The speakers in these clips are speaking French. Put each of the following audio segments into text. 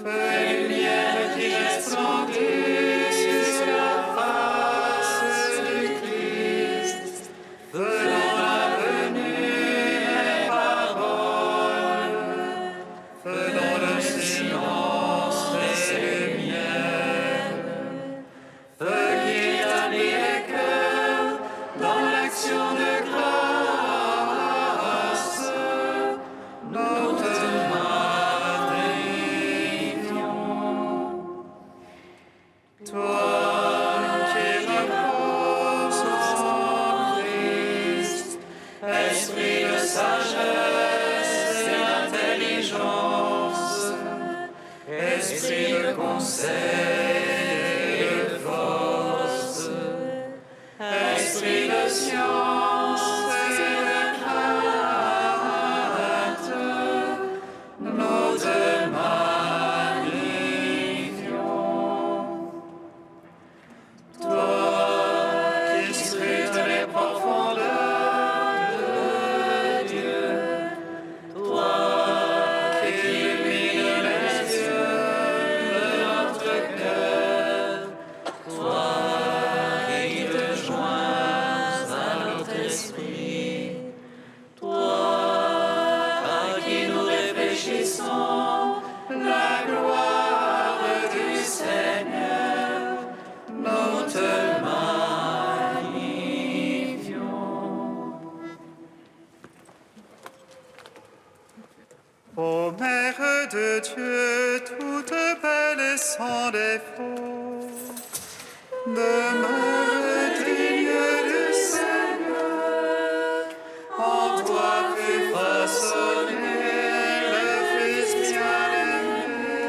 Feu lumière qui resplendit sur la face du Christ, venant la venue et parole, faisant le silence et lumière, feu qui établit les cœurs dans l'action de grâce, nous te magnifions. Toi qui reposes en Christ, esprit de sagesse et d'intelligence, esprit de conseil et de force, esprit de science et de crainte, nous te magnifions. Toi qui scrutes les profondeurs de Dieu, toi qui illumines les yeux de notre cœur, toi qui te joins à notre esprit, toi à qui nous réfléchissons la gloire du Seigneur, nous te magnifions. Ô Mère de Dieu, toute belle et sans défaut, demeure digne du Seigneur. En toi fut façonné le Fils bien-aimé,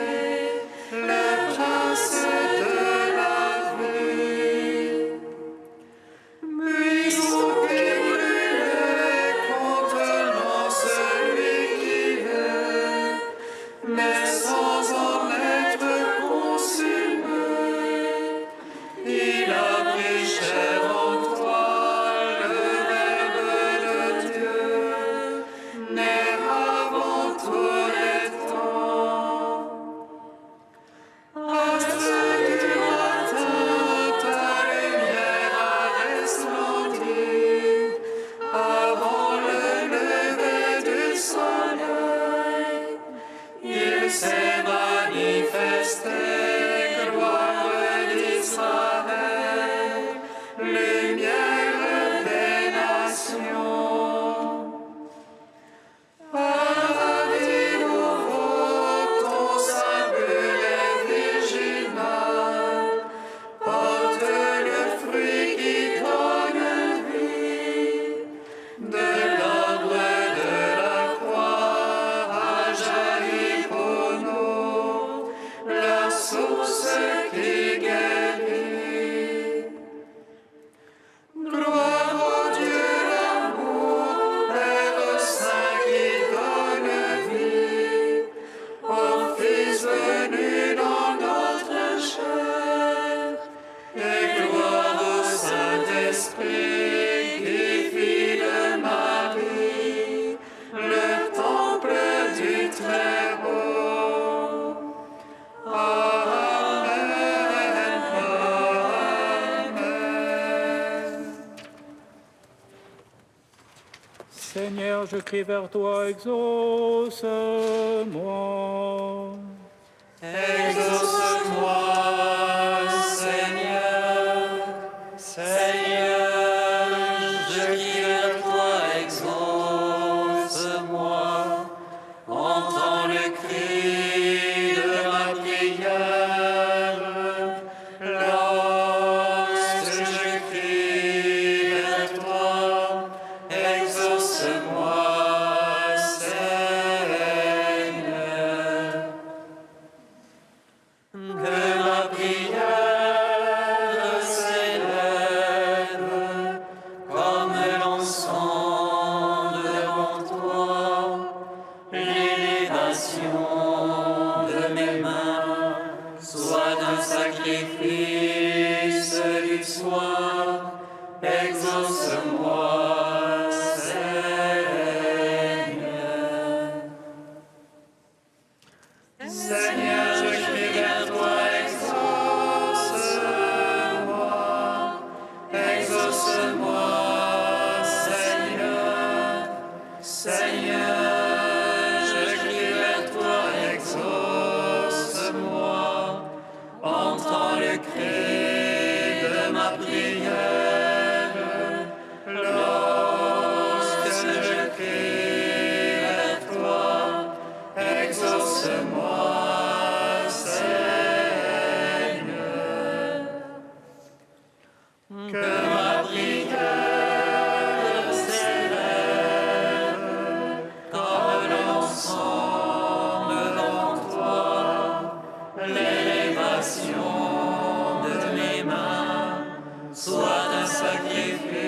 le Prince de la vie. Buisson qui brûlait contenant celui qui veut, mais sans en être consumé, il a pris chair en toi, le Verbe de Dieu, né avant tous les temps. Astre du matin, ta lumière a resplendi, avant le lever du soleil, il s'est manifesté, gloire d'Israël, lumière des nations. Paradis nouveau, ton symbole est virginal, porte le fruit qui donne vie, de l'arbre de la croix a jailli pour nous la source qui guérit. Gloire au Dieu l'amour, Père saint qui donne vie, au Fils venu dans notre chair, et gloire au Saint-Esprit qui fit de Marie le temple du Très-Haut. Amen. Amen. Seigneur, je crie vers toi, exauce-moi. Exauce-moi, Seigneur. Seigneur, je crie vers toi, exauce-moi. Entends le cri de ma prière. Lorsque je crie vers toi, exauce-moi, Seigneur. Que ma prière s'élève comme l'encens devant toi, l'élévation de mes mains soit d'un sacrifice du soir. Exauce-moi, Seigneur. Seigneur, Exauce-moi, Seigneur. Que ma prière s'élève comme l'encens devant toi, l'élévation de mes mains soit un sacrifice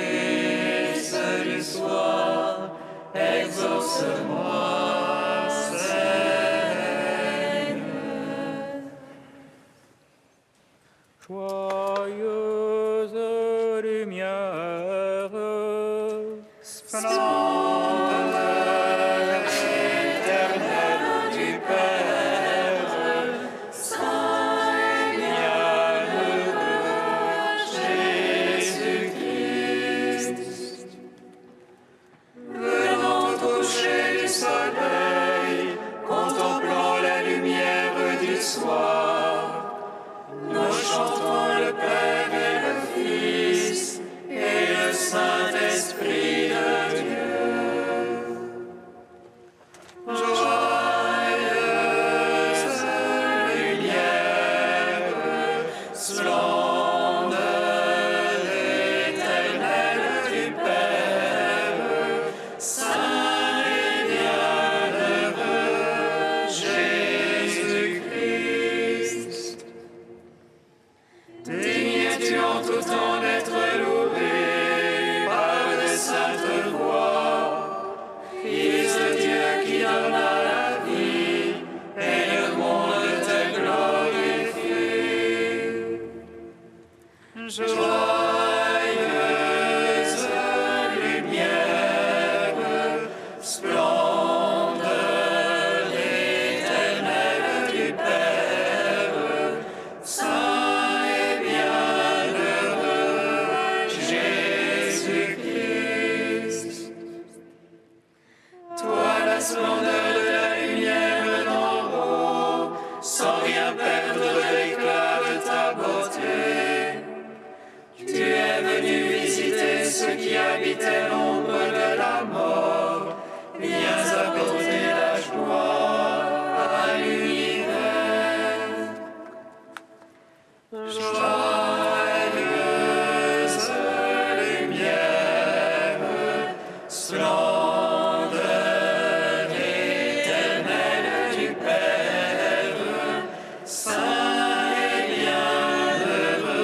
du soir. Exauce-moi, Seigneur. Joyeuse lumière, Splendeur éternelle du Père, Saint et bienheureux Jésus-Christ. Venant au coucher du soleil, contemplant la lumière du soir, nous chantons le Père et le Fils et le Saint-Esprit de Dieu. Joyeuse lumière, splendeur éternelle du Père, Saint et bienheureux Jésus-Christ. Dignes-tu en tout temps d'être loué par de saintes voix, Fils de Dieu qui donne à la vie, et le monde te glorifie. Joyeuse lumière, splendeur éternelle du Père, Saint et bienheureux Jésus-Christ. Toi, la splendeur de la lumière d'en haut, sans rien perdre de l'éclat de ta beauté, tu es venu visiter ceux qui habitaient l'ombre de la mort. Viens apporter la joie à l'univers. Joyeuse lumière, splendeur éternelle du Père, Saint et bienheureux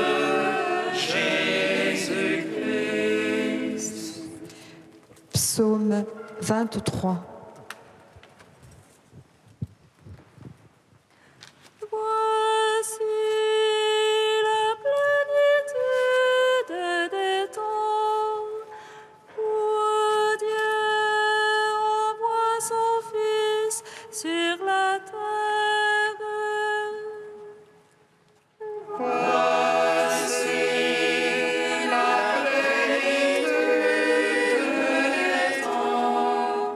Jésus-Christ. Psaume 23. Voici la plénitude des temps, où Dieu envoie son Fils sur la terre. Voici la plénitude des temps.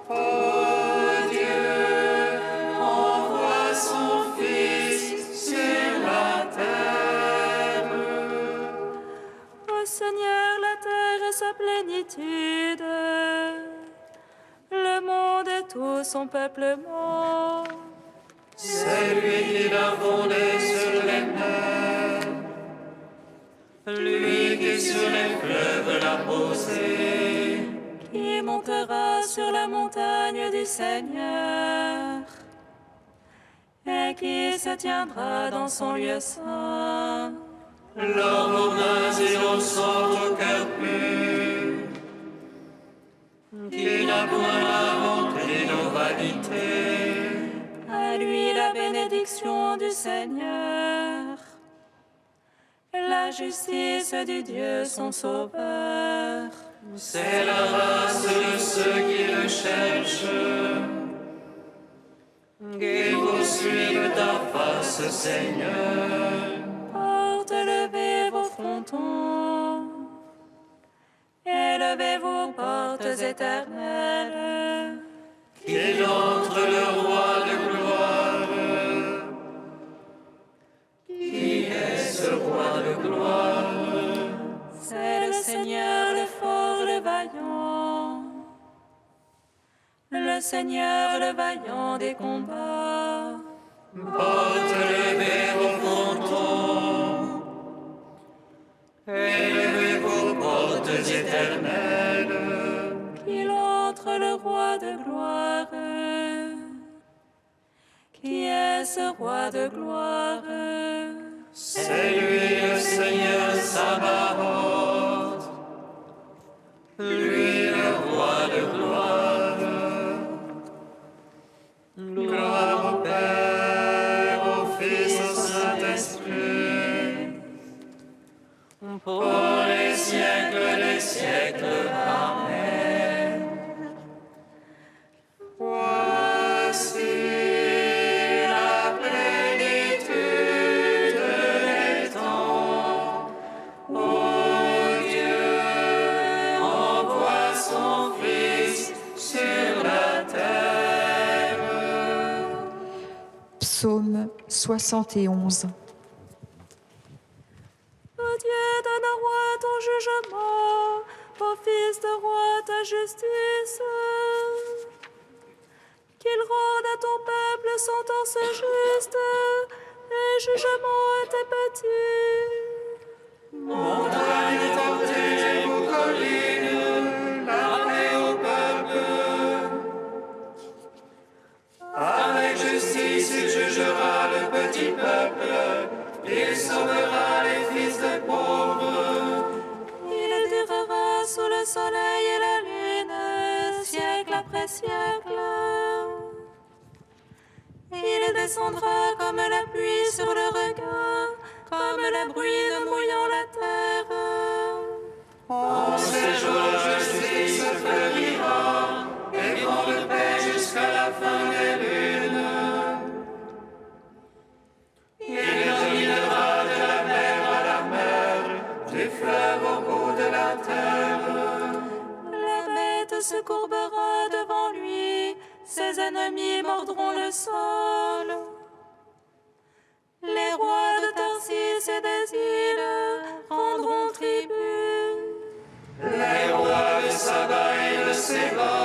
Ô Dieu, envoie son Fils sur la terre. Ô Seigneur, la terre et sa plénitude, le monde et tout son peuplement. C'est lui qui l'a fondé sur les mers, lui qui sur les fleuves l'a posé. Qui montera sur la montagne du Seigneur et qui se tiendra dans son lieu saint. L'homme aux mains innocentes, au cœur pur, qui n'a point inventé nos vanités. À lui la bénédiction du Seigneur, la justice du Dieu son sauveur. C'est la race de ceux qui le cherchent, qui poursuivent ta face, Seigneur. Porte, levez vos frontons, élevez vos portes éternelles. Qu'il entre le roi de gloire. Qui est ce roi de gloire? C'est le Seigneur, le fort, le vaillant, le Seigneur, le vaillant des combats. Porte levez vos frontons, élevez vos portes éternelles. Qu'il entre le roi de gloire. Qui est ce roi de gloire? C'est lui le Seigneur Sabaoth, lui le roi de gloire. Gloire au Père, au Fils, au Saint-Esprit, pour les siècles des siècles. Amen. Voici la plénitude des temps. Ô Dieu, envoie son Fils sur la terre. Psaume 71. Ô Dieu, donne au roi ton jugement, ô fils de roi ta justice. Qu'il rende à ton peuple sentence juste et jugement à tes petits. Montagne tentée, vos collines, la paix au peuple. Avec justice, il jugera le petit peuple, il sauvera les fils des pauvres. Il durera sous le soleil et la lune, siècle après siècle. Il descendra comme la pluie sur le regain, comme la bruine mouillant la terre. En ces jours, justice fleurira, et grande paix jusqu'à la fin des lunes. Il dominera de la mer à la mer, du fleuve au bout de la terre. La bête se courbera devant lui, ses ennemis mordront le sol. Les rois de Tarsis et des îles rendront tribut. Les rois de Saba et de Séba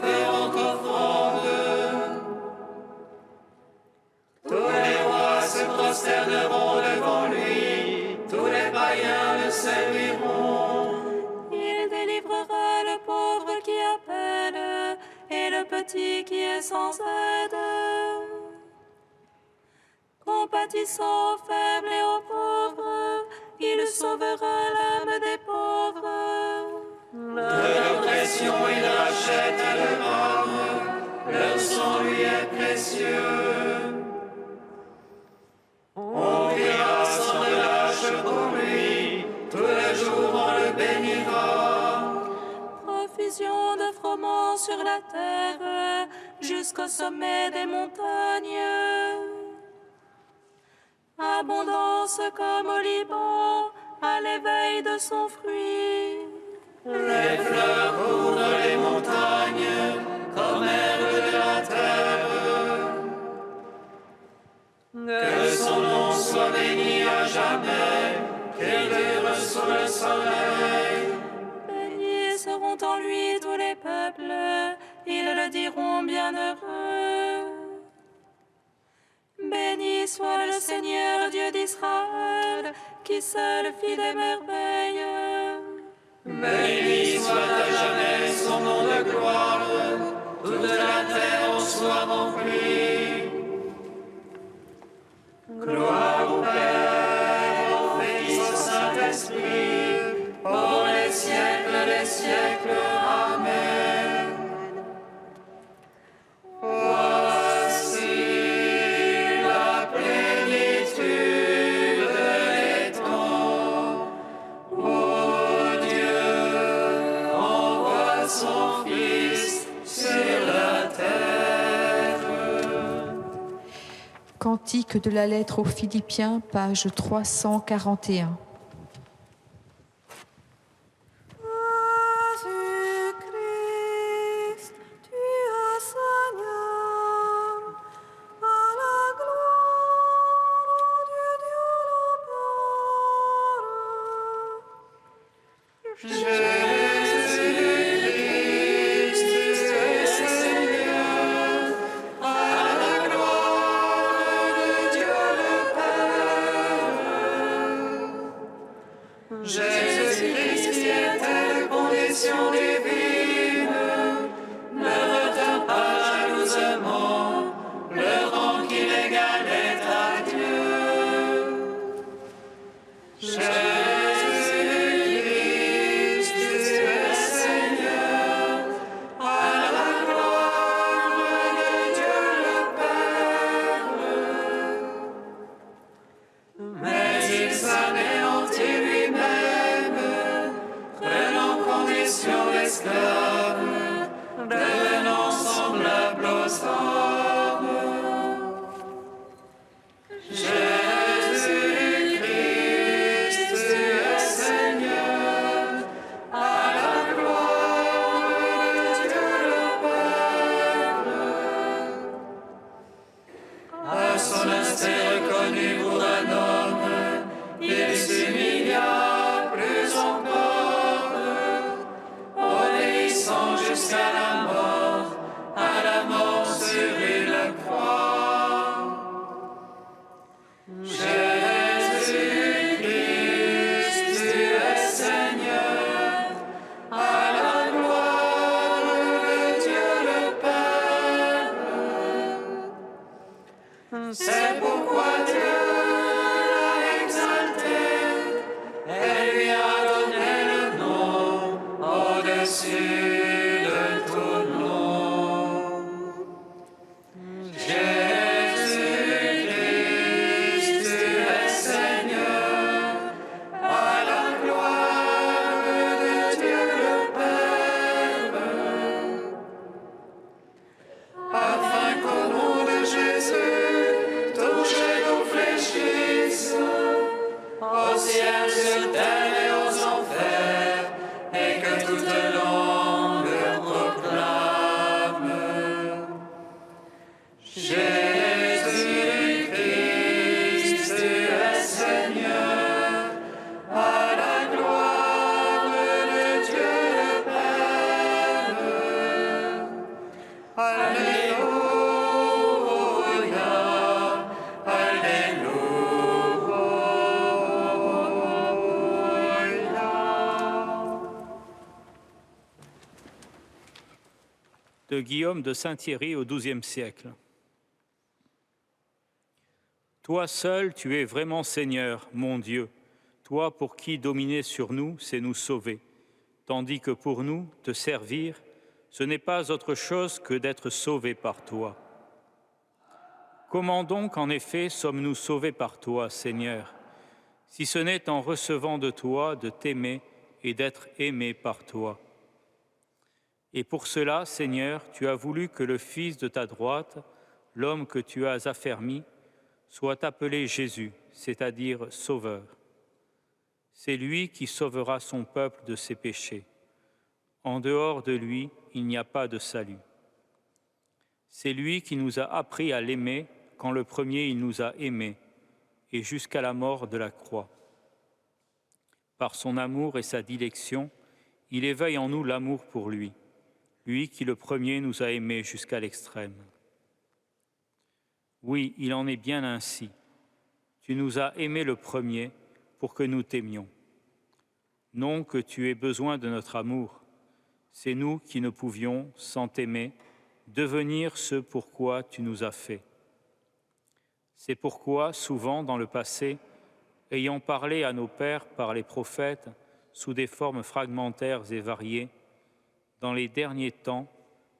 feront offrande. Tous les rois se prosterneront devant lui, tous les païens le serviront. Il délivrera le pauvre qui appelle et le petit qui est sans aide. Compatissant aux faibles et aux pauvres, il sauvera l'âme des pauvres. De l'oppression il rachète leur âme, leur sang lui est précieux. On criera sans relâche pour lui, tous les jours on le bénira. Profusion de froment sur la terre, jusqu'au sommet des montagnes. Abondance comme au Liban, à l'éveil de son fruit. Les fleurs couvrent les montagnes, comme herbe de la terre. Que son nom soit béni à jamais, qu'il dure sous le soleil. Bénis seront en lui tous les peuples, ils le diront bienheureux. Béni soit le Seigneur Dieu d'Israël, qui seul fit des merveilles. Béni soit à jamais son nom de gloire, toute la terre en soit remplie. Gloire au Père, au Fils, au Saint-Esprit, pour les siècles des siècles. Amen. Voici la plénitude des temps. Ô Dieu, envoie son Fils sur la terre. Cantique de la lettre aux Philippiens, page 341. Jésus-Christ, tu es Seigneur, à la gloire du Dieu le Père. Jésus-Christ, tu es Seigneur. C'est pourquoi Dieu l'a exalté et lui a donné le nom au-dessus de tout nom. Jésus-Christ, tu es Seigneur, à la gloire de Dieu le Père, afin qu'au nom de Jésus, touche et nous fléchisse, au ciel, sur terre et aux enfers, et que toute langue proclame Jésus-Christ, tu es Seigneur, à la gloire de Dieu le Père. Alléluia, Alléluia. De Guillaume de Saint-Thierry au XIIe siècle. Toi seul, tu es vraiment Seigneur, mon Dieu, toi pour qui dominer sur nous, c'est nous sauver, tandis que pour nous, te servir, ce n'est pas autre chose que d'être sauvés par toi. Comment donc, en effet, sommes-nous sauvés par toi, Seigneur, si ce n'est en recevant de toi de t'aimer et d'être aimés par toi? Et pour cela, Seigneur, tu as voulu que le Fils de ta droite, l'homme que tu as affermi, soit appelé Jésus, c'est-à-dire Sauveur. C'est lui qui sauvera son peuple de ses péchés. En dehors de lui, il n'y a pas de salut. C'est lui qui nous a appris à l'aimer quand le premier il nous a aimés, et jusqu'à la mort de la croix. Par son amour et sa dilection, il éveille en nous l'amour pour lui, lui qui le premier nous a aimés jusqu'à l'extrême. Oui, il en est bien ainsi. Tu nous as aimés le premier pour que nous t'aimions. Non que tu aies besoin de notre amour, c'est nous qui ne pouvions, sans t'aimer, devenir ce pourquoi tu nous as fait. C'est pourquoi, souvent dans le passé, ayant parlé à nos pères par les prophètes sous des formes fragmentaires et variées, dans les derniers temps,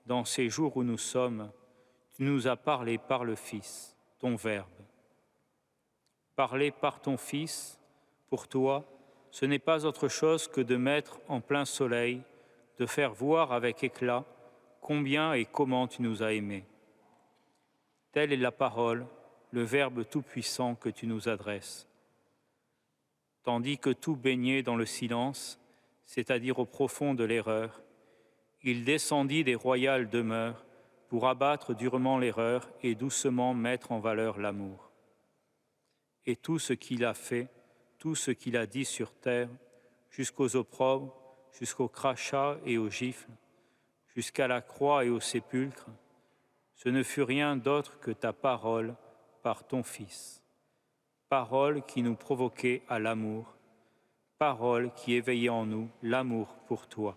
dans ces jours où nous sommes, tu nous as parlé par le Fils, ton Verbe. Parler par ton Fils, pour toi, ce n'est pas autre chose que de mettre en plein soleil, de faire voir avec éclat combien et comment tu nous as aimés. Telle est la parole, le Verbe tout-puissant que tu nous adresses. Tandis que tout baignait dans le silence, c'est-à-dire au profond de l'erreur, il descendit des royales demeures pour abattre durement l'erreur et doucement mettre en valeur l'amour. Et tout ce qu'il a fait, tout ce qu'il a dit sur terre, jusqu'aux opprobres, jusqu'aux crachats et aux gifles, jusqu'à la croix et au sépulcre, ce ne fut rien d'autre que ta parole par ton Fils. Parole qui nous provoquait à l'amour, parole qui éveillait en nous l'amour pour toi.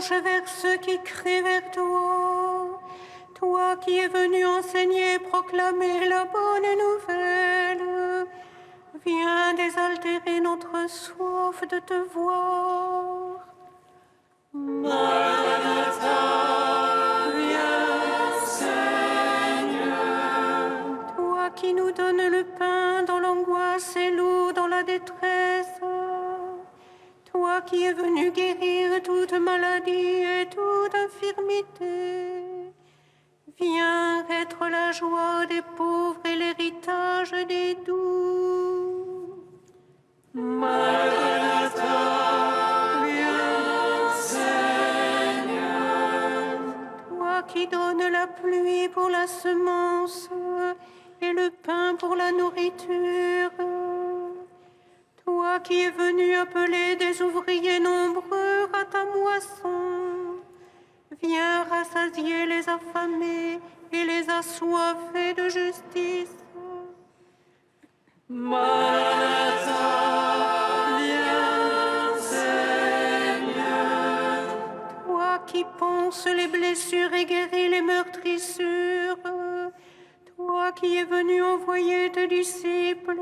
penche vers ceux qui crient vers toi. Toi qui es venu enseigner et proclamer la bonne nouvelle, viens désaltérer notre soif de te voir. Maranatha, viens, Seigneur. Toi qui nous donnes le pain dans l'angoisse et l'eau dans la détresse, toi qui es venu guérir toute maladie et toute infirmité, viens être la joie des pauvres et l'héritage des doux. Maranatha, viens, Seigneur. Toi qui donnes la pluie pour la semence et le pain pour la nourriture, toi qui es venu appeler des ouvriers nombreux à ta moisson, viens rassasier les affamés et les assoiffés de justice. Maranatha, viens, Seigneur. Toi qui panses les blessures et guéris les meurtrissures, toi qui es venu envoyer tes disciples,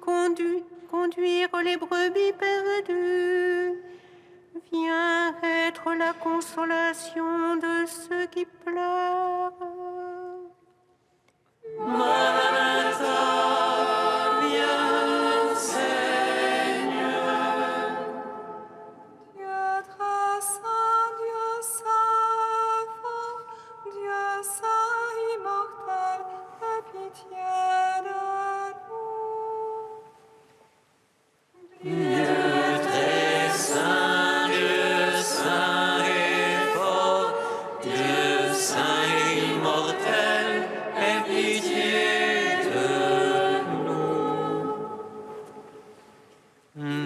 conduire les brebis perdues, viens être la consolation de ceux qui pleurent. Maranatha, viens, Seigneur. Dieu très saint, Dieu saint fort, Dieu saint immortel, aie pitié de nous. Dieu très saint, Dieu saint et fort, Dieu saint et immortel, aie pitié de nous.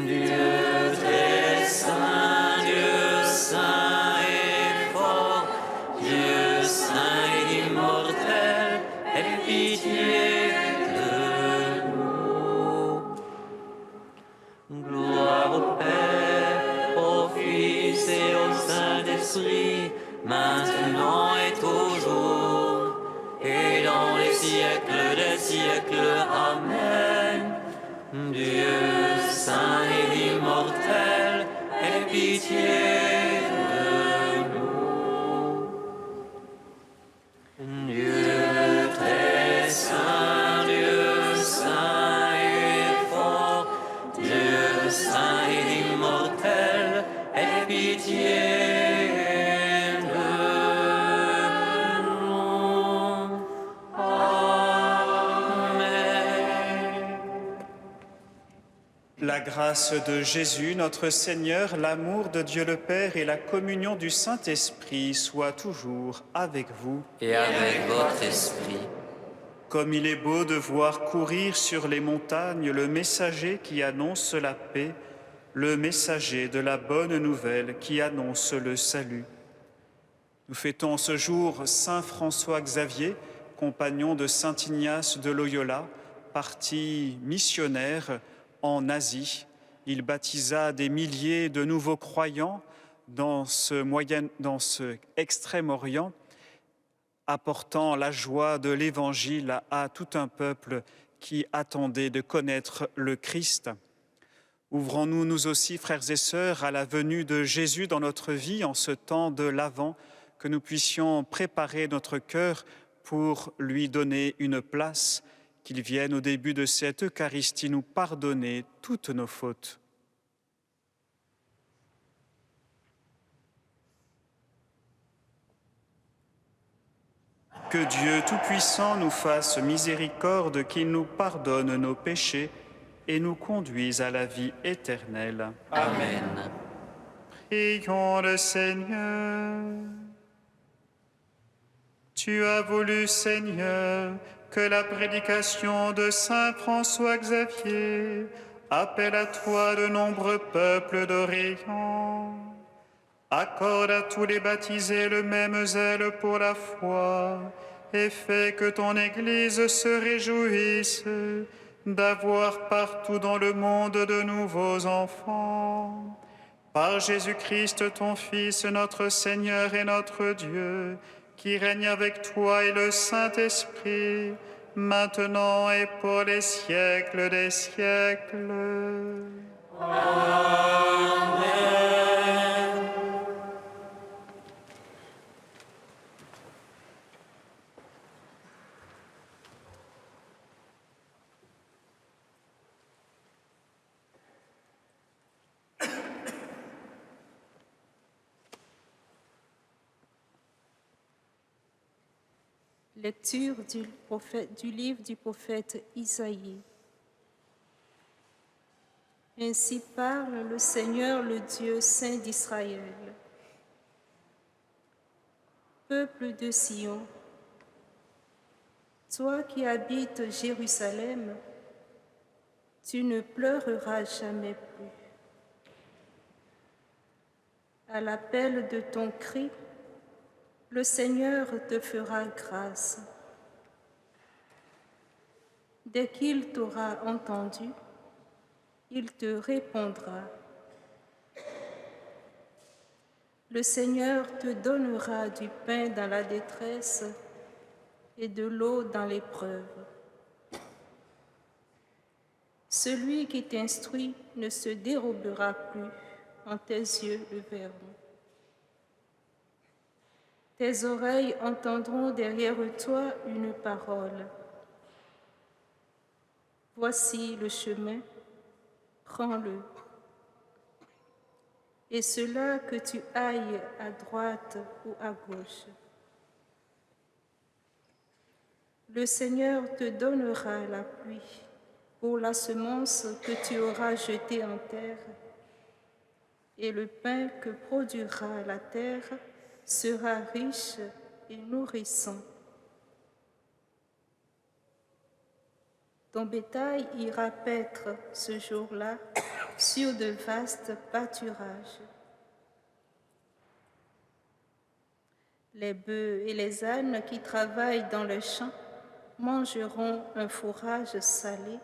Dieu très saint, Dieu saint et fort, Dieu saint et immortel, aie pitié de nous. Gloire au Père, au Fils et au Saint-Esprit, maintenant et toujours, et dans les siècles des siècles. Amen. Dieu saint et immortel, aie pitié de nous. Dieu très saint, Dieu saint et fort, Dieu saint et immortel, aie pitié de nous. Amen. La grâce de Jésus, notre Seigneur, l'amour de Dieu le Père et la communion du Saint-Esprit soient toujours avec vous. Et avec votre esprit. Comme il est beau de voir courir sur les montagnes le messager qui annonce la paix, le messager de la bonne nouvelle qui annonce le salut. Nous fêtons ce jour Saint François Xavier, compagnon de Saint Ignace de Loyola, parti missionnaire en Asie. Il baptisa des milliers de nouveaux croyants dans ce Extrême-Orient, apportant la joie de l'Évangile à tout un peuple qui attendait de connaître le Christ. Ouvrons-nous, nous aussi, frères et sœurs, à la venue de Jésus dans notre vie en ce temps de l'Avent, que nous puissions préparer notre cœur pour lui donner une place, qu'il vienne au début de cette Eucharistie nous pardonner toutes nos fautes. Que Dieu Tout-Puissant nous fasse miséricorde, qu'il nous pardonne nos péchés et nous conduise à la vie éternelle. Amen. Prions le Seigneur. Tu as voulu, Seigneur, que la prédication de Saint François Xavier appelle à toi de nombreux peuples d'Orient. Accorde à tous les baptisés le même zèle pour la foi et fais que ton Église se réjouisse d'avoir partout dans le monde de nouveaux enfants. Par Jésus-Christ, ton Fils, notre Seigneur et notre Dieu, qui règne avec toi et le Saint-Esprit, maintenant et pour les siècles des siècles. Lecture du livre du prophète Isaïe. Ainsi parle le Seigneur, le Dieu saint d'Israël. Peuple de Sion, toi qui habites Jérusalem, tu ne pleureras jamais plus. À l'appel de ton cri, le Seigneur te fera grâce. Dès qu'il t'aura entendu, il te répondra. Le Seigneur te donnera du pain dans la détresse et de l'eau dans l'épreuve. Celui qui t'instruit ne se dérobera plus, en tes yeux le verront. Tes oreilles entendront derrière toi une parole. Voici le chemin, prends-le. Et cela que tu ailles à droite ou à gauche. Le Seigneur te donnera la pluie pour la semence que tu auras jetée en terre, et le pain que produira la terre sera riche et nourrissant. Ton bétail ira paître ce jour-là sur de vastes pâturages. Les bœufs et les ânes qui travaillent dans les champs mangeront un fourrage salé,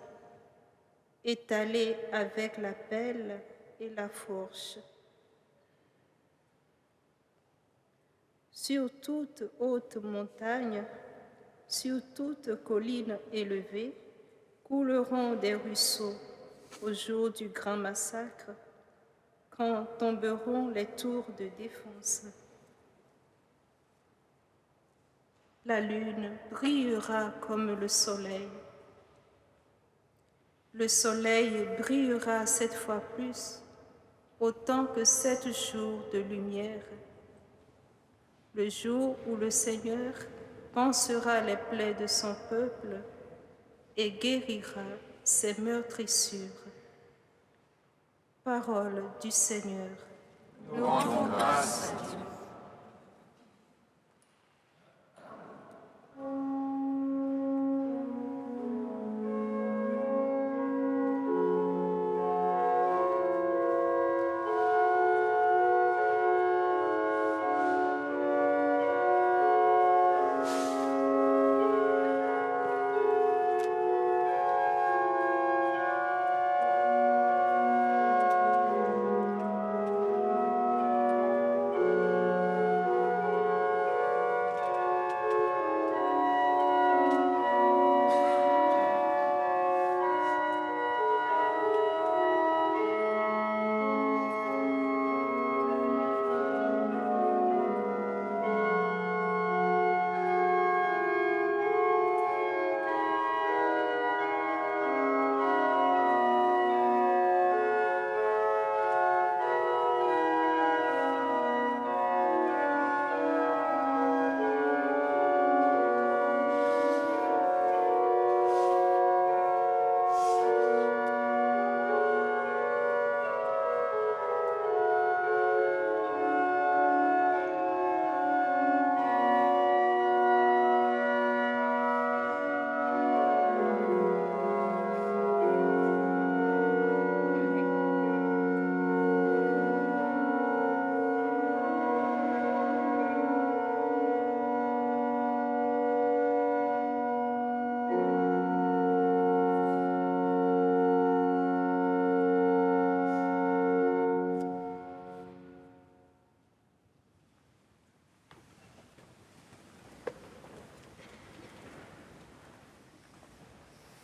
étalé avec la pelle et la fourche. Sur toute haute montagne, sur toute colline élevée, couleront des ruisseaux au jour du grand massacre, quand tomberont les tours de défense. La lune brillera comme le soleil. Le soleil brillera 7 fois plus, autant que 7 jours de lumière. Le jour où le Seigneur pansera les plaies de son peuple et guérira ses meurtrissures. Parole du Seigneur. Nous rendons grâce à Dieu.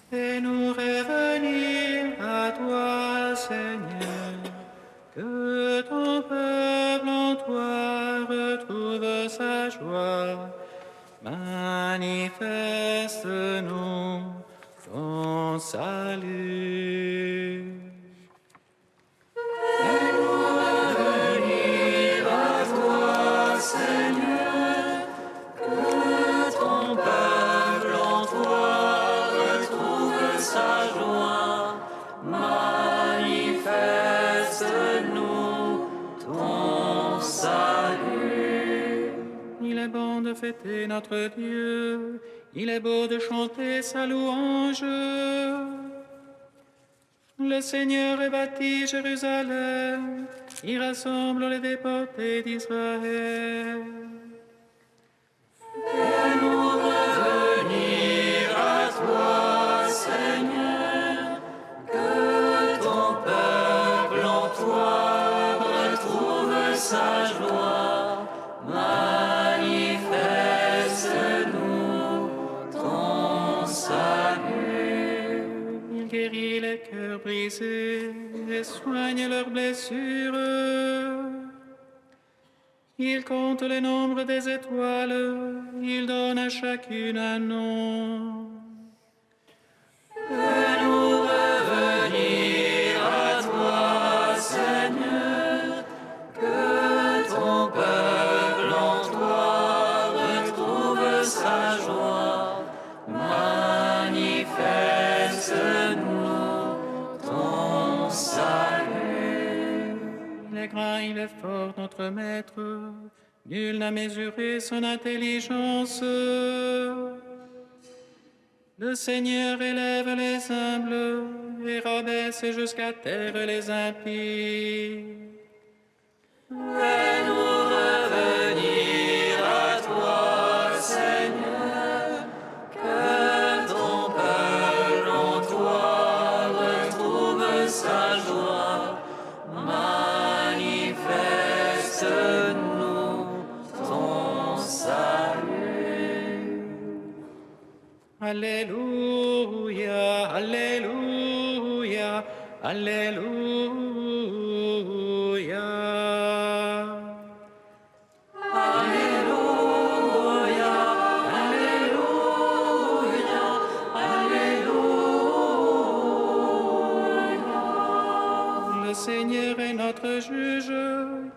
Fais-nous revenir à toi, Seigneur, que ton peuple en toi retrouve sa joie. Manifeste-nous ton salut. Il est bon de fêter notre Dieu, il est beau de chanter sa louange. Le Seigneur rebâtit Jérusalem, il rassemble les déportés d'Israël. Fais-nous revenir à toi, Seigneur, que ton peuple en toi retrouve sa joie. Manifeste-nous ton salut. Il guérit les cœurs brisés et soigne leurs blessures. Il compte le nombre des étoiles, il donne à chacune un nom. Fais-nous revenir à toi, Seigneur, que ton peuple en toi retrouve sa joie. Manifeste-nous ton salut. Il est grand, il est fort, notre Maître, nul n'a mesuré son intelligence. Le Seigneur élève les humbles et rabaisse jusqu'à terre les impies. Fais-nous revenir à toi, Seigneur, que ton peuple en toi retrouve sa joie. Manifeste-nous ton salut. Alléluia, Alléluia, Alléluia. Alléluia, Alléluia, Alléluia. Le Seigneur est notre juge,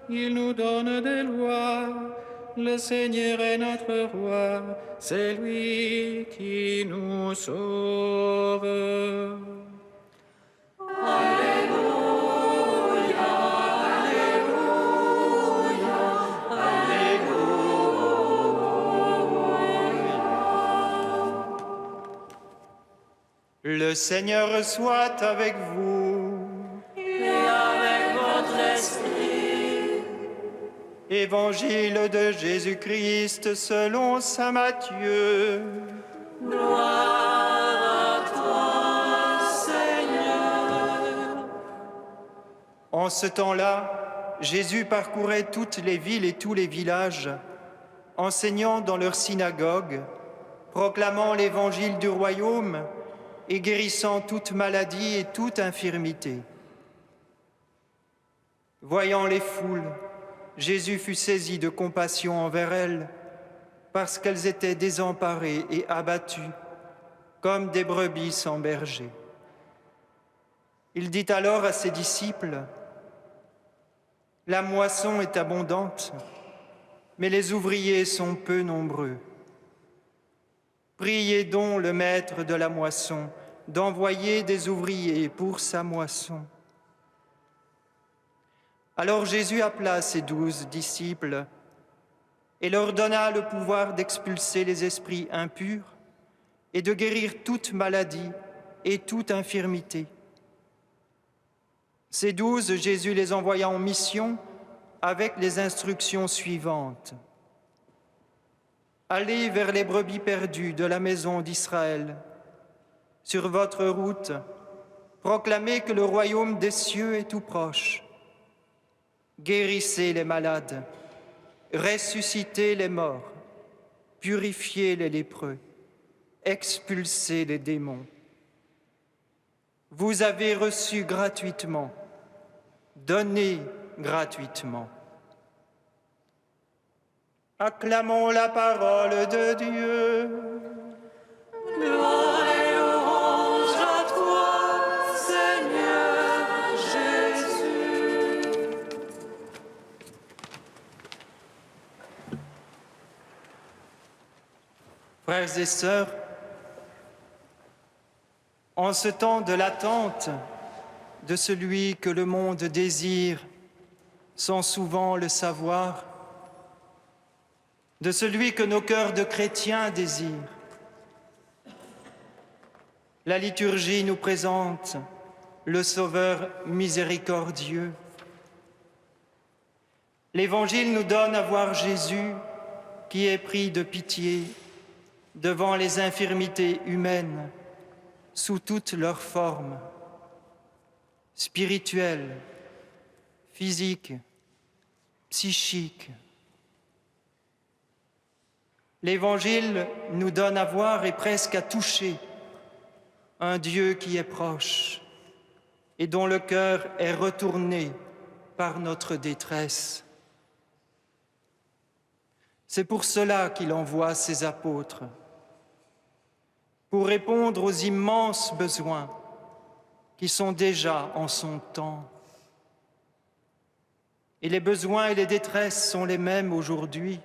il nous donne des lois. Le Seigneur est notre roi, c'est lui qui nous sauve. Alléluia, Alléluia, Alléluia. Le Seigneur soit avec vous. Et avec votre esprit. Évangile de Jésus-Christ selon saint Matthieu. Gloire à toi, Seigneur. En ce temps-là, Jésus parcourait toutes les villes et tous les villages, enseignant dans leurs synagogues, proclamant l'évangile du royaume et guérissant toute maladie et toute infirmité. Voyant les foules, Jésus fut saisi de compassion envers elles, parce qu'elles étaient désemparées et abattues, comme des brebis sans berger. Il dit alors à ses disciples, « La moisson est abondante, mais les ouvriers sont peu nombreux. Priez donc le maître de la moisson d'envoyer des ouvriers pour sa moisson. » Alors Jésus appela ses 12 disciples et leur donna le pouvoir d'expulser les esprits impurs et de guérir toute maladie et toute infirmité. Ces 12, Jésus les envoya en mission avec les instructions suivantes. Allez vers les brebis perdues de la maison d'Israël. Sur votre route, proclamez que le royaume des cieux est tout proche. Guérissez les malades, ressuscitez les morts, purifiez les lépreux, expulsez les démons. vous avez reçu gratuitement, donnez gratuitement. Acclamons la parole de Dieu. Gloire et louange à toi, Seigneur Jésus. Frères et sœurs, en ce temps de l'attente de celui que le monde désire sans souvent le savoir, de celui que nos cœurs de chrétiens désirent, la liturgie nous présente le Sauveur miséricordieux. L'Évangile nous donne à voir Jésus qui est pris de pitié devant les infirmités humaines sous toutes leurs formes, spirituelles, physiques, psychiques. L'Évangile nous donne à voir et presque à toucher un Dieu qui est proche et dont le cœur est retourné par notre détresse. C'est pour cela qu'il envoie ses apôtres, pour répondre aux immenses besoins qui sont déjà en son temps. Et les besoins et les détresses sont les mêmes aujourd'hui.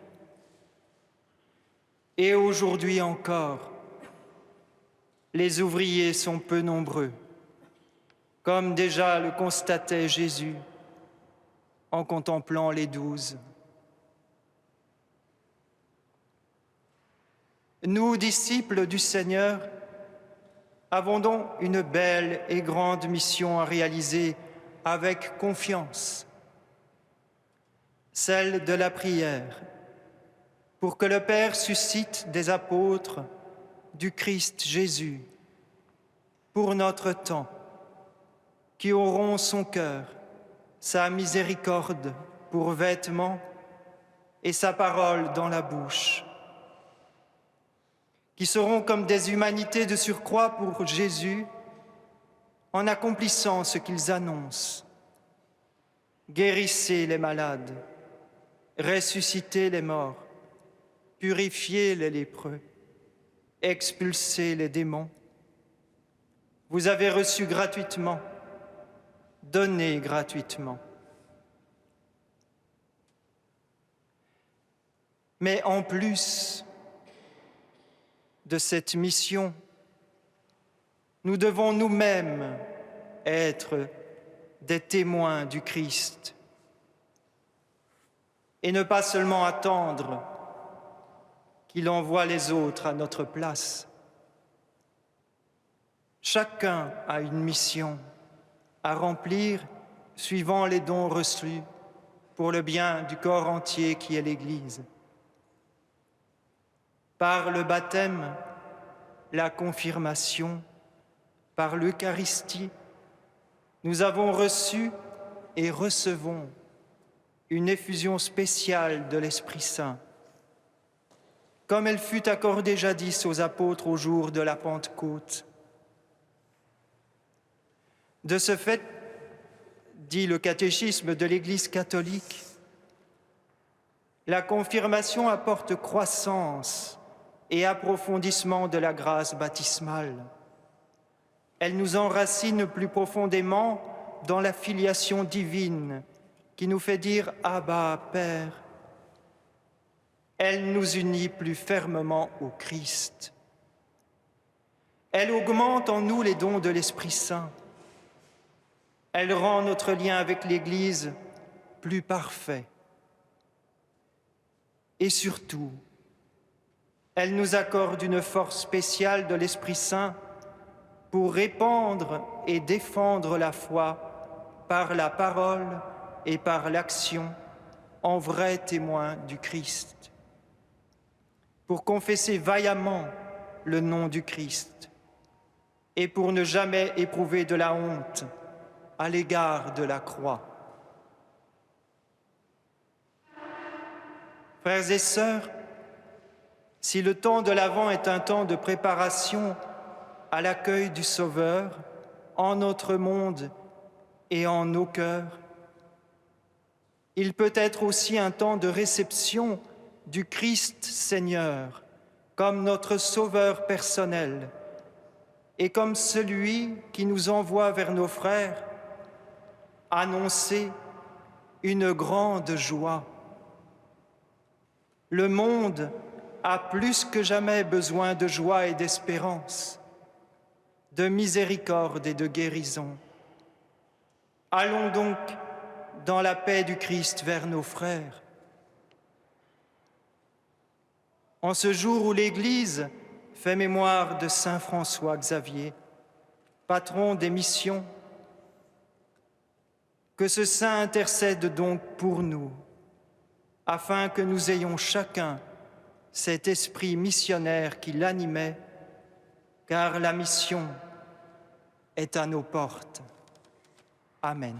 Et aujourd'hui encore, les ouvriers sont peu nombreux, comme déjà le constatait Jésus en contemplant les 12. Nous, disciples du Seigneur, avons donc une belle et grande mission à réaliser avec confiance, celle de la prière, pour que le Père suscite des apôtres du Christ Jésus pour notre temps, qui auront son cœur, sa miséricorde pour vêtements et sa parole dans la bouche, qui seront comme des humanités de surcroît pour Jésus en accomplissant ce qu'ils annoncent. Guérissez les malades, ressuscitez les morts, purifiez les lépreux, expulsez les démons. Vous avez reçu gratuitement, donnez gratuitement. Mais en plus de cette mission, nous devons nous-mêmes être des témoins du Christ et ne pas seulement attendre qu'il envoie les autres à notre place. Chacun a une mission à remplir suivant les dons reçus pour le bien du corps entier qui est l'Église. Par le baptême, la confirmation, par l'Eucharistie, nous avons reçu et recevons une effusion spéciale de l'Esprit Saint, comme elle fut accordée jadis aux apôtres au jour de la Pentecôte. De ce fait, dit le catéchisme de l'Église catholique, la confirmation apporte croissance et approfondissement de la grâce baptismale. Elle nous enracine plus profondément dans la filiation divine qui nous fait dire « Abba, Père ». Elle nous unit plus fermement au Christ. Elle augmente en nous les dons de l'Esprit Saint. Elle rend notre lien avec l'Église plus parfait. Et surtout, elle nous accorde une force spéciale de l'Esprit Saint pour répandre et défendre la foi par la parole et par l'action en vrais témoins du Christ, pour confesser vaillamment le nom du Christ et pour ne jamais éprouver de la honte à l'égard de la croix. Frères et sœurs, si le temps de l'Avent est un temps de préparation à l'accueil du Sauveur, en notre monde et en nos cœurs. Il peut être aussi un temps de réception du Christ Seigneur comme notre Sauveur personnel et comme celui qui nous envoie vers nos frères annoncer une grande joie. Le monde a plus que jamais besoin de joie et d'espérance, de miséricorde et de guérison. Allons donc dans la paix du Christ vers nos frères. En ce jour où l'Église fait mémoire de saint François Xavier, patron des missions, que ce saint intercède donc pour nous, afin que nous ayons chacun cet esprit missionnaire qui l'animait, car la mission est à nos portes. Amen.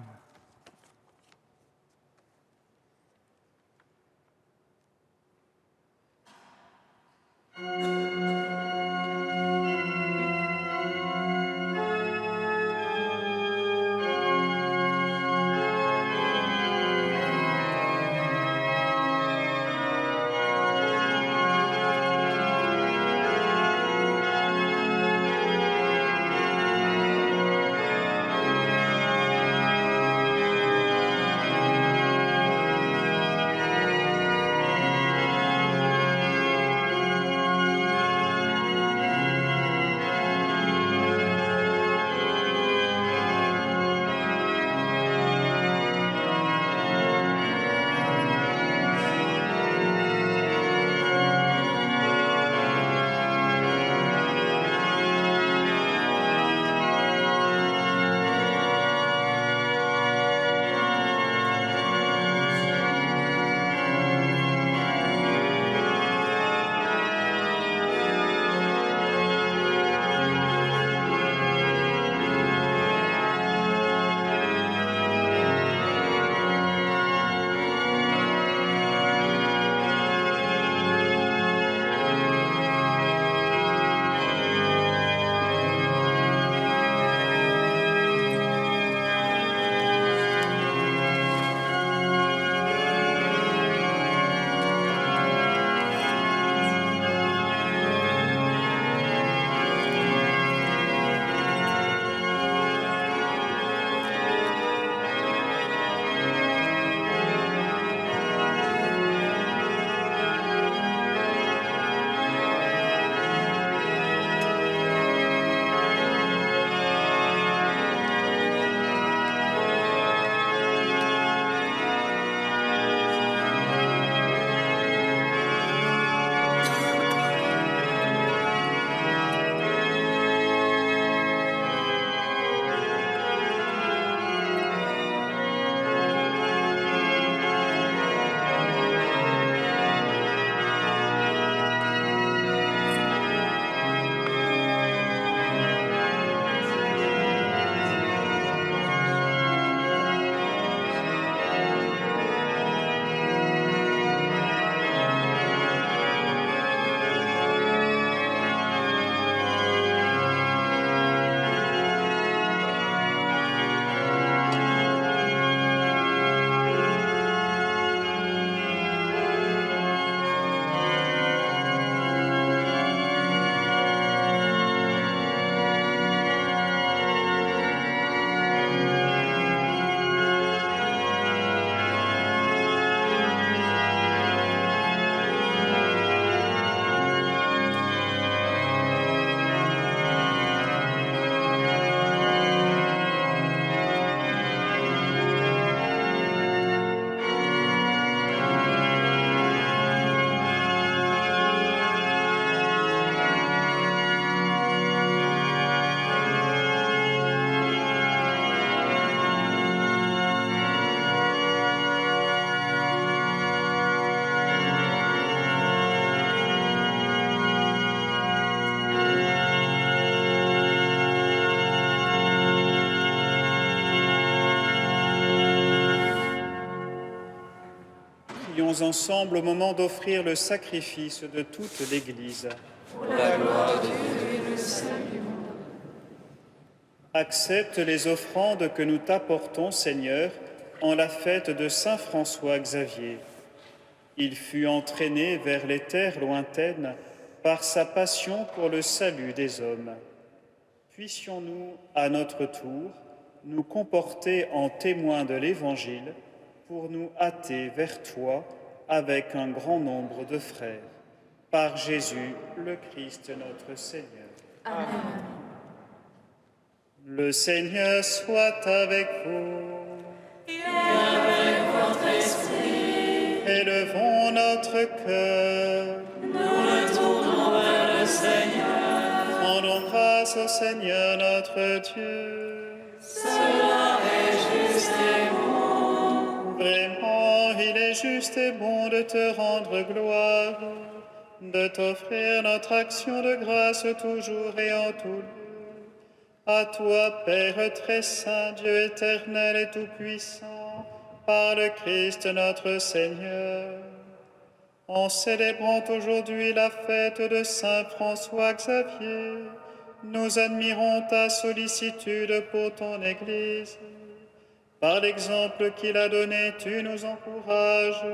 Prions ensemble au moment d'offrir le sacrifice de toute l'Église. Pour la gloire de Dieu et le salut du monde. Accepte les offrandes que nous t'apportons, Seigneur, en la fête de Saint François Xavier. Il fut entraîné vers les terres lointaines par sa passion pour le salut des hommes. Puissions-nous, à notre tour, nous comporter en témoins de l'Évangile pour nous hâter vers toi avec un grand nombre de frères. Par Jésus, le Christ notre Seigneur. Amen. Le Seigneur soit avec vous. Et avec votre esprit, Élevons notre cœur. nous le tournons vers le Seigneur. Rendons grâce au Seigneur notre Dieu. Cela est juste et bon. Vraiment, il est juste et bon de te rendre gloire, de t'offrir notre action de grâce toujours et en tout lieu. À toi, Père très saint, Dieu éternel et tout-puissant, par le Christ notre Seigneur. En célébrant aujourd'hui la fête de Saint François Xavier, nous admirons ta sollicitude pour ton Église. Par l'exemple qu'il a donné, tu nous encourages.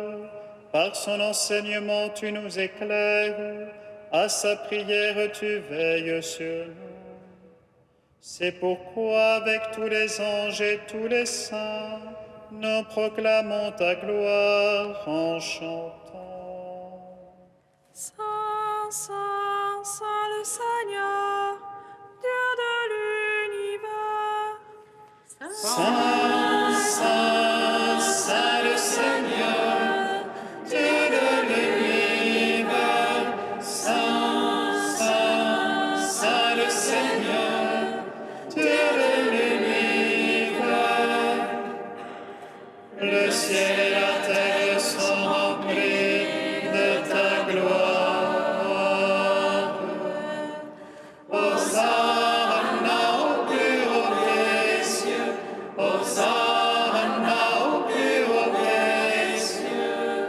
Par son enseignement, tu nous éclaires. À sa prière, tu veilles sur nous. C'est pourquoi, avec tous les anges et tous les saints, nous proclamons ta gloire en chantant. Saint, Saint, Saint le Seigneur, Dieu de l'univers. Saint, Saint, Saint le Seigneur, Dieu de l'univers. Saint, Saint, Saint le Seigneur, Dieu de l'univers. Le ciel et la terre sont remplis de ta gloire. Hosanna au plus haut des cieux, Hosanna au plus haut des cieux.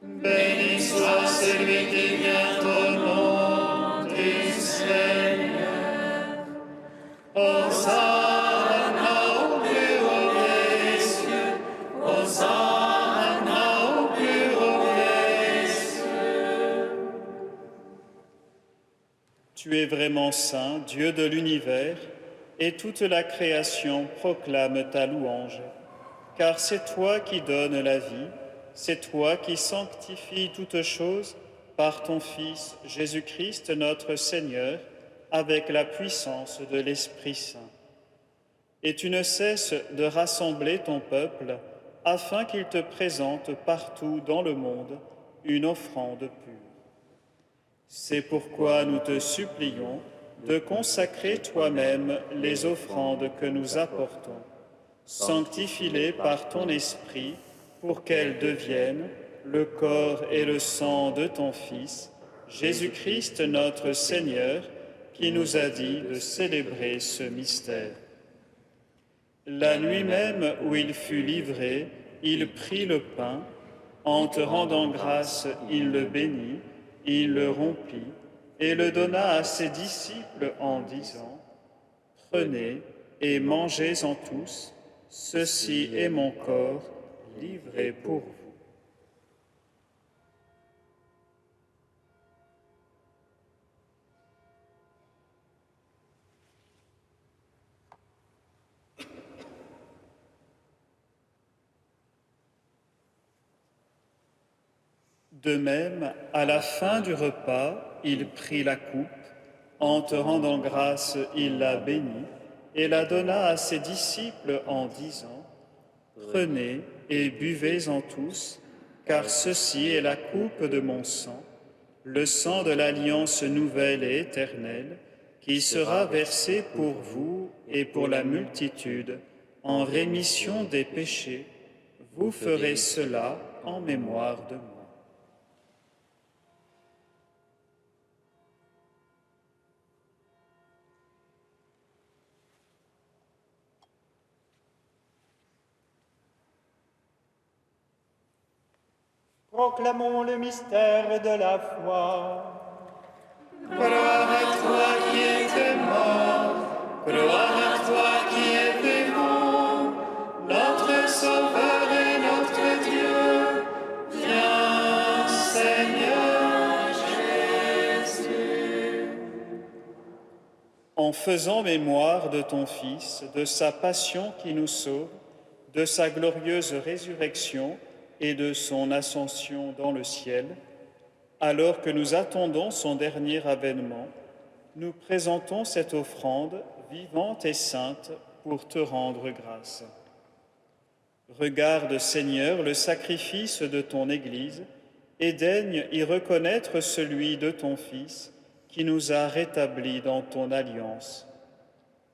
Béni soit celui qui vient au nom du Seigneur. Hosanna au plus haut des cieux, Hosanna au plus haut des cieux. Tu es vraiment saint, Dieu de l'univers, et toute la création proclame ta louange. Car c'est toi qui donnes la vie, c'est toi qui sanctifies toutes choses par ton Fils Jésus-Christ notre Seigneur, avec la puissance de l'Esprit Saint. Et tu ne cesses de rassembler ton peuple afin qu'il te présente partout dans le monde une offrande pure. C'est pourquoi nous te supplions de consacrer toi-même les offrandes que nous apportons. Sanctifie-les par ton Esprit pour qu'elles deviennent le corps et le sang de ton Fils, Jésus-Christ notre Seigneur, qui nous a dit de célébrer ce mystère. La nuit même où il fut livré, il prit le pain, en te rendant grâce, il le bénit, il le rompit et le donna à ses disciples en disant : « Prenez et mangez-en tous, ceci est mon corps livré pour vous. » De même, à la fin du repas, il prit la coupe, en te rendant grâce, il la bénit et la donna à ses disciples en disant : « Prenez et buvez-en tous, car ceci est la coupe de mon sang, le sang de l'alliance nouvelle et éternelle, qui sera versé pour vous et pour la multitude en rémission des péchés. Vous ferez cela en mémoire de moi. » Proclamons le mystère de la foi. Gloire à toi qui étais mort, faisant mémoire de ton Fils, de sa passion qui nous sauve, de sa glorieuse résurrection et de son ascension dans le ciel, alors que nous attendons son dernier avènement, nous présentons cette offrande vivante et sainte pour te rendre grâce. Regarde, Seigneur, le sacrifice de ton Église et daigne y reconnaître celui de ton Fils qui nous a rétablis dans ton alliance.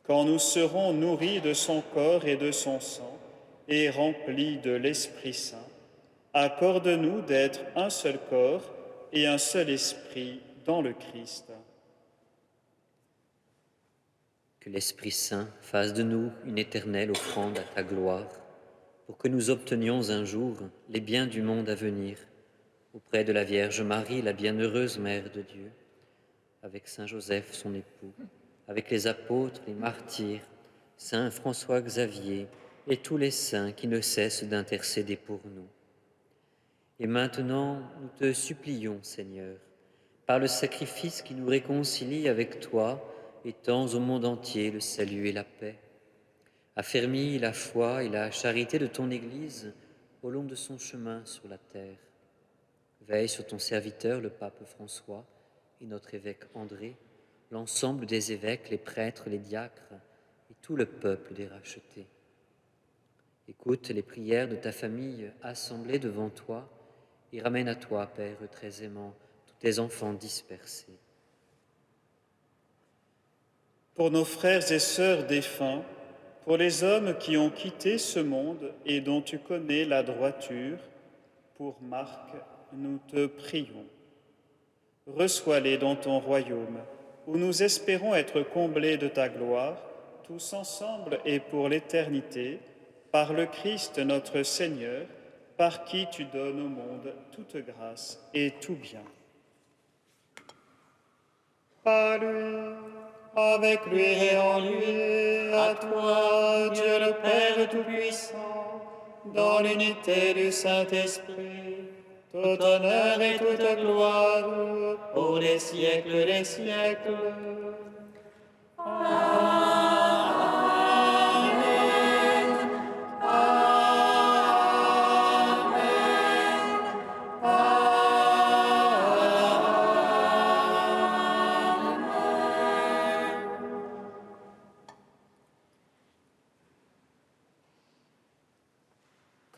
Quand nous serons nourris de son corps et de son sang et remplis de l'Esprit Saint, accorde-nous d'être un seul corps et un seul esprit dans le Christ. Que l'Esprit Saint fasse de nous une éternelle offrande à ta gloire, pour que nous obtenions un jour les biens du monde à venir, auprès de la Vierge Marie, la bienheureuse Mère de Dieu, avec Saint Joseph, son époux, avec les apôtres, les martyrs, Saint François Xavier et tous les saints qui ne cessent d'intercéder pour nous. Et maintenant, nous te supplions, Seigneur, par le sacrifice qui nous réconcilie avec toi, étends au monde entier le salut et la paix. Affermis la foi et la charité de ton Église au long de son chemin sur la terre. Veille sur ton serviteur, le pape François, et notre évêque André, l'ensemble des évêques, les prêtres, les diacres et tout le peuple des rachetés. Écoute les prières de ta famille assemblée devant toi et ramène à toi, Père très aimant, tous tes enfants dispersés. Pour nos frères et sœurs défunts, pour les hommes qui ont quitté ce monde et dont tu connais la droiture, pour Marc, nous te prions. Reçois-les dans ton royaume, où nous espérons être comblés de ta gloire, tous ensemble et pour l'éternité, par le Christ notre Seigneur, par qui tu donnes au monde toute grâce et tout bien. Par lui, avec lui et en lui, à toi, Dieu le Père Tout-Puissant, dans l'unité du Saint-Esprit, tout honneur et toute gloire, pour les siècles des siècles.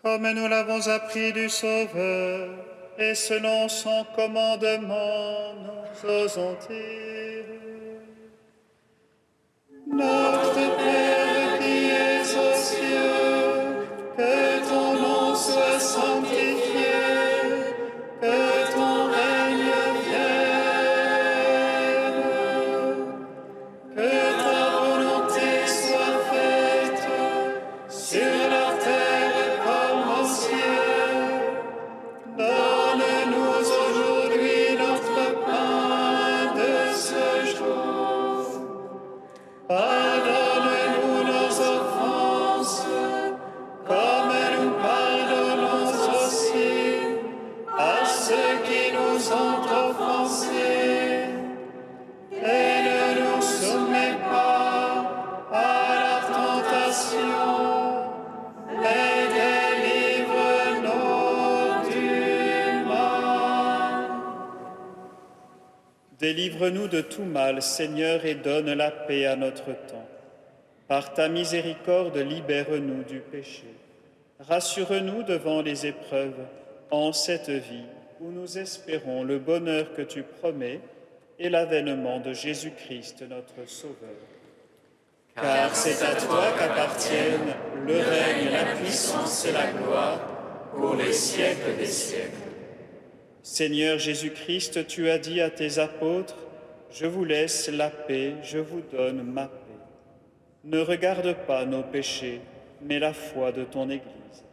Comme nous l'avons appris du Sauveur, et selon son commandement, nous osons dire: Notre Père qui es aux cieux, que ton nom soit sanctifié, que ton règne vienne, que ta volonté soit faite sur la terre comme au ciel. Donne-nous aujourd'hui notre pain de ce jour. Pardonne-nous nos offenses, comme nous pardonnons aussi à ceux qui nous ont offensés. Et ne nous soumets pas à la tentation, mais délivre-nous du mal. Délivre-nous de tout mal, Seigneur, et donne la paix à notre temps. Par ta miséricorde, libère-nous du péché. Rassure-nous devant les épreuves en cette vie où nous espérons le bonheur que tu promets et l'avènement de Jésus-Christ, notre Sauveur. Car c'est à toi qu'appartiennent le règne, la puissance et la gloire pour les siècles des siècles. Seigneur Jésus-Christ, tu as dit à tes apôtres: Je vous laisse la paix, je vous donne ma paix. Ne regarde pas nos péchés, mais la foi de ton Église.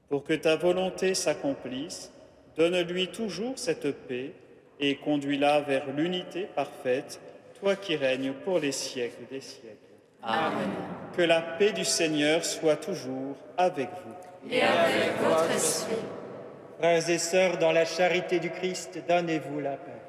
Pour que ta volonté s'accomplisse, donne-lui toujours cette paix et conduis-la vers l'unité parfaite, toi qui règnes pour les siècles des siècles. Amen. Que la paix du Seigneur soit toujours avec vous. Et avec votre esprit. Frères et sœurs, dans la charité du Christ, donnez-vous la paix.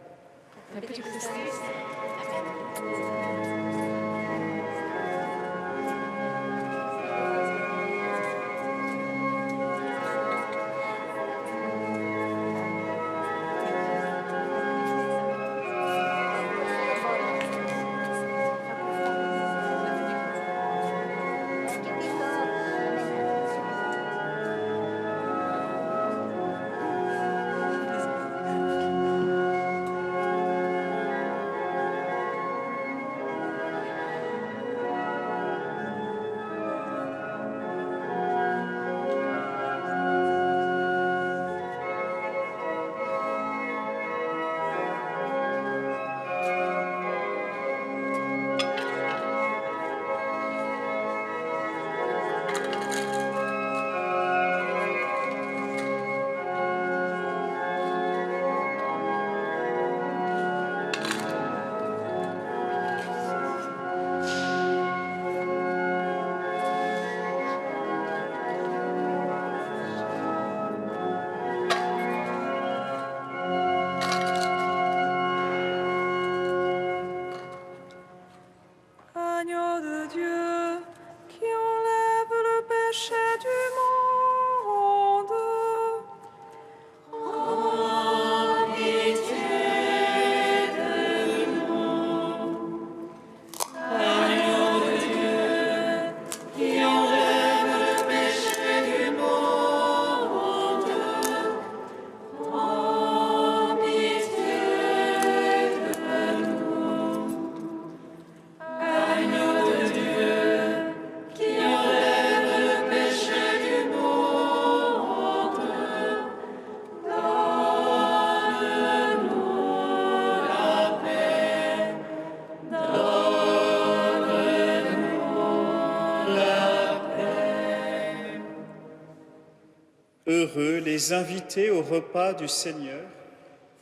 Heureux les invités au repas du Seigneur.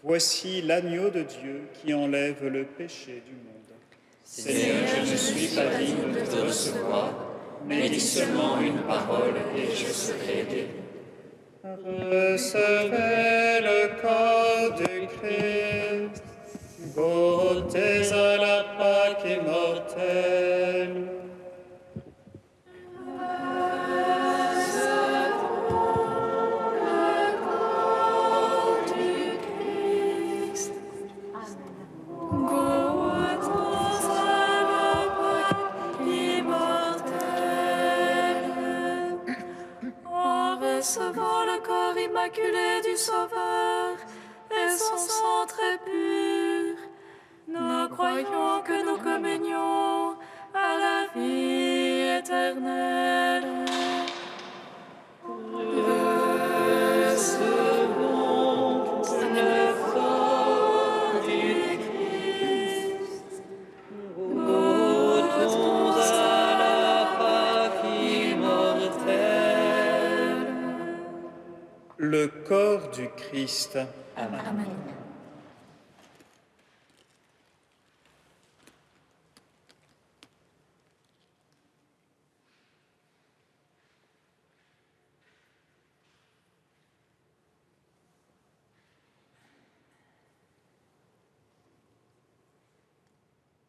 Voici l'agneau de Dieu qui enlève le péché du monde. Seigneur, je ne suis pas digne de te recevoir, mais dis seulement une parole et je serai guéri. Recevez le corps du Christ, goûtez à la Pâque immortelle. Recevant le corps immaculé du Sauveur et son sang très pur, nous croyons que nous communions à la vie éternelle. Recevons le corps du Christ, goûtons à la Pâque immortelle. Le corps du Christ. Amen.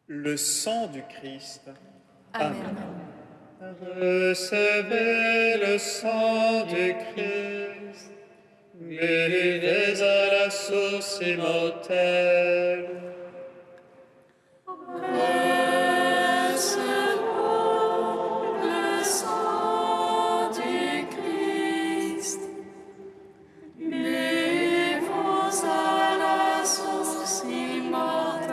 Le sang du Christ. Amen. Recevez le sang du Christ. Buvez à la source immortelle. Recevons le sang du Christ. Buvons à la source immortelle.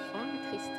Sang du Christ.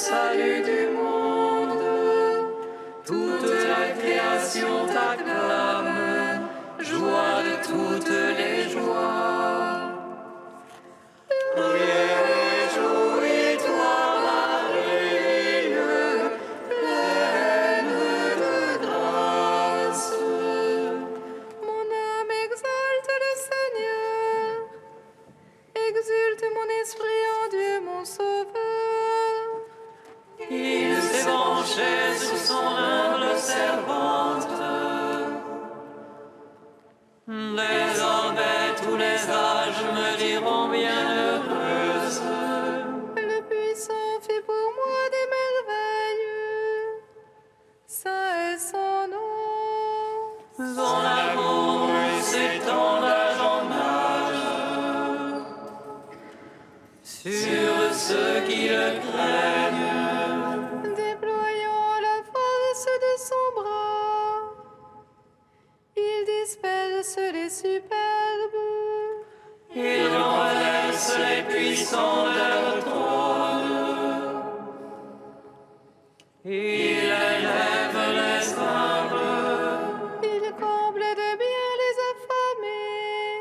salut du monde. Toute la création t'acclame, joie de toutes les joies. Réjouis-toi, Marie, pleine de grâce. Mon âme exalte le Seigneur, exulte mon esprit en Dieu mon Sauveur. Il s'est penché sur son humble servante. Désormais tous les âges me diront bienheureuse. Le puissant fit pour moi des merveilles, saint est son nom. Son amour s'étend d'âge en âge sur ceux qui le craignent. Déployant la force de son bras, il disperse les superbes. Il renverse les puissants de leur trône. Il élève les humbles. Il comble de bien les affamés,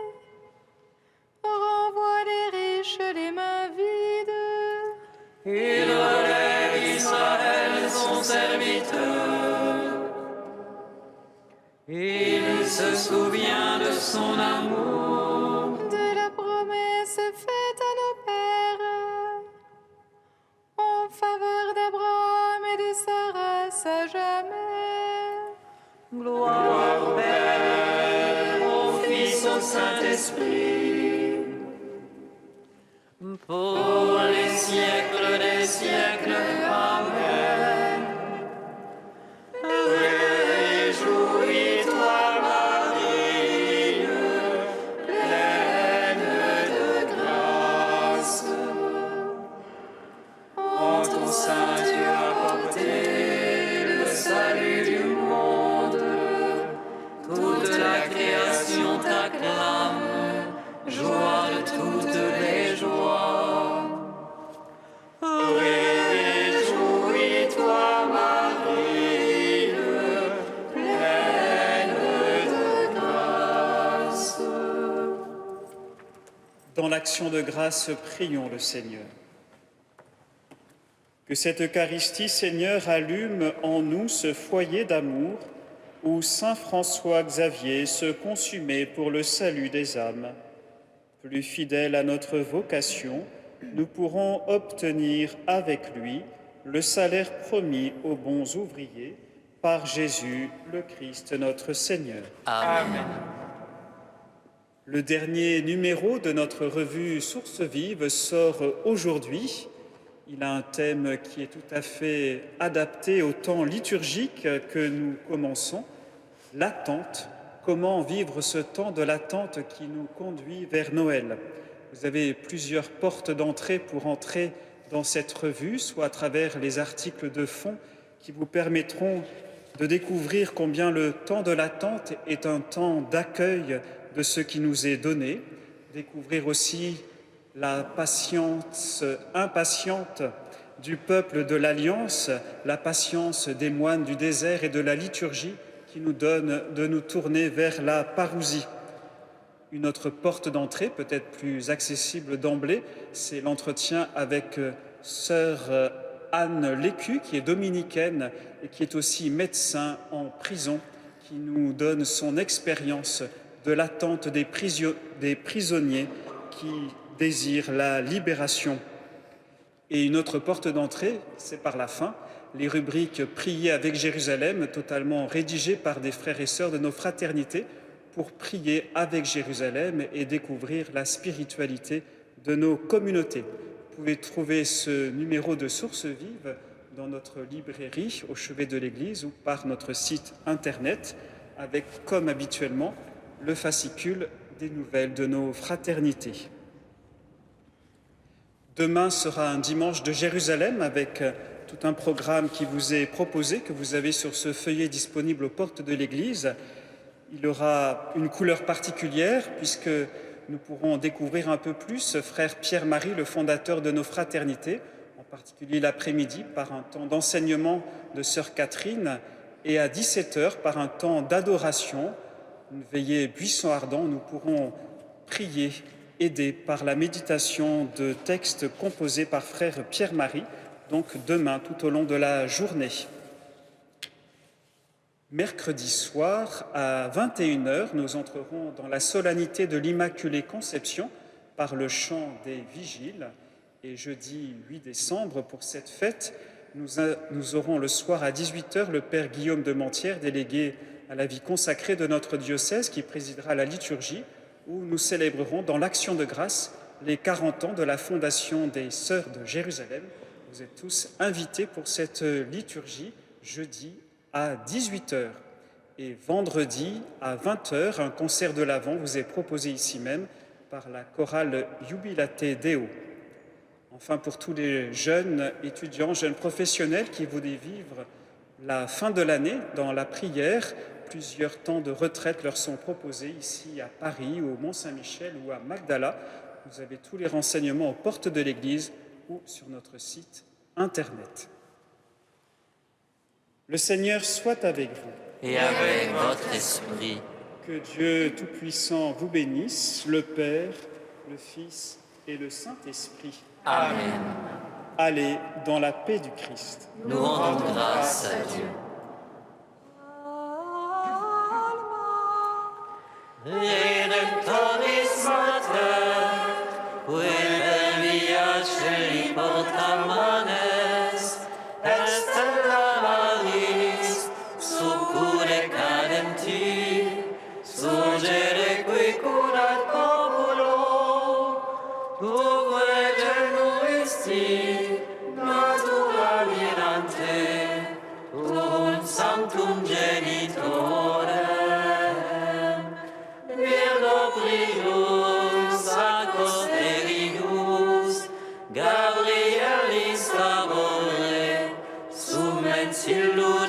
renvoie les riches les mains vides. Il relève Israël, son serviteur. Il se souvient de son amour. De la promesse faite à nos pères, en faveur d'Abraham et de sa race à jamais. Gloire au Père, au Fils, au Saint-Esprit, pour les siècles des siècles. Amen. Réjouis-toi, Marie, pleine de grâce. En ton sein tu as porté le salut du monde. Toute la création t'acclame, joie de toutes les joies. Réjouis-toi, Marie, pleine de grâce. Dans l'action de grâce, prions le Seigneur. Que cette Eucharistie, Seigneur, allume en nous ce foyer d'amour où saint François Xavier se consumait pour le salut des âmes. Plus fidèles à notre vocation, nous pourrons obtenir avec lui le salaire promis aux bons ouvriers par Jésus le Christ notre Seigneur. Amen. Le dernier numéro de notre revue Sources vives sort aujourd'hui. Il a un thème qui est tout à fait adapté au temps liturgique que nous commençons, l'attente. Comment vivre ce temps de l'attente qui nous conduit vers Noël? Vous avez plusieurs portes d'entrée pour entrer dans cette revue, soit à travers les articles de fond qui vous permettront de découvrir combien le temps de l'attente est un temps d'accueil de ce qui nous est donné, découvrir aussi la patience impatiente du peuple de l'Alliance, la patience des moines du désert et de la liturgie qui nous donne de nous tourner vers la parousie. Une autre porte d'entrée, peut-être plus accessible d'emblée, c'est l'entretien avec sœur Anne Lécu, qui est dominicaine et qui est aussi médecin en prison, qui nous donne son expérience de l'attente des prisonniers qui désirent la libération. Et une autre porte d'entrée, c'est par la fin, les rubriques « Prier avec Jérusalem », totalement rédigées par des frères et sœurs de nos fraternités, pour prier avec Jérusalem et découvrir la spiritualité de nos communautés. Vous pouvez trouver ce numéro de Sources vives dans notre librairie au chevet de l'église ou par notre site internet avec, comme habituellement, le fascicule des nouvelles de nos fraternités. Demain sera un dimanche de Jérusalem avec tout un programme qui vous est proposé, que vous avez sur ce feuillet disponible aux portes de l'église. Il aura une couleur particulière puisque nous pourrons découvrir un peu plus frère Pierre-Marie, le fondateur de nos fraternités, en particulier l'après-midi par un temps d'enseignement de sœur Catherine et à 17h par un temps d'adoration, une veillée buisson ardent où nous pourrons prier, aidés par la méditation de textes composés par frère Pierre-Marie, donc demain tout au long de la journée. Mercredi soir, à 21h, nous entrerons dans la solennité de l'Immaculée Conception par le chant des vigiles. Et jeudi 8 décembre, pour cette fête, nous aurons le soir à 18h le Père Guillaume de Mentières, délégué à la vie consacrée de notre diocèse, qui présidera la liturgie, où nous célébrerons dans l'Action de grâce les 40 ans de la fondation des Sœurs de Jérusalem. Vous êtes tous invités pour cette liturgie jeudi à 18h. Et vendredi à 20h, un concert de l'Avent vous est proposé ici même par la chorale Jubilate Deo. Enfin, pour tous les jeunes étudiants, jeunes professionnels qui voulaient vivre la fin de l'année dans la prière, plusieurs temps de retraite leur sont proposés ici à Paris, au Mont-Saint-Michel ou à Magdala. Vous avez tous les renseignements aux portes de l'église ou sur notre site internet. Le Seigneur soit avec vous. Et avec votre esprit. Que Dieu Tout-Puissant vous bénisse, le Père, le Fils et le Saint-Esprit. Amen. Allez dans la paix du Christ. Nous rendons grâce à Dieu. Redemptoris Mater, quae via celi porta manes, est stella maris, succure cadenti, surgere qui curat populo, tuque genuisti, natura mirante, tuum sanctum genitorem, Virgo prius, Gabrielis favore, sumet illud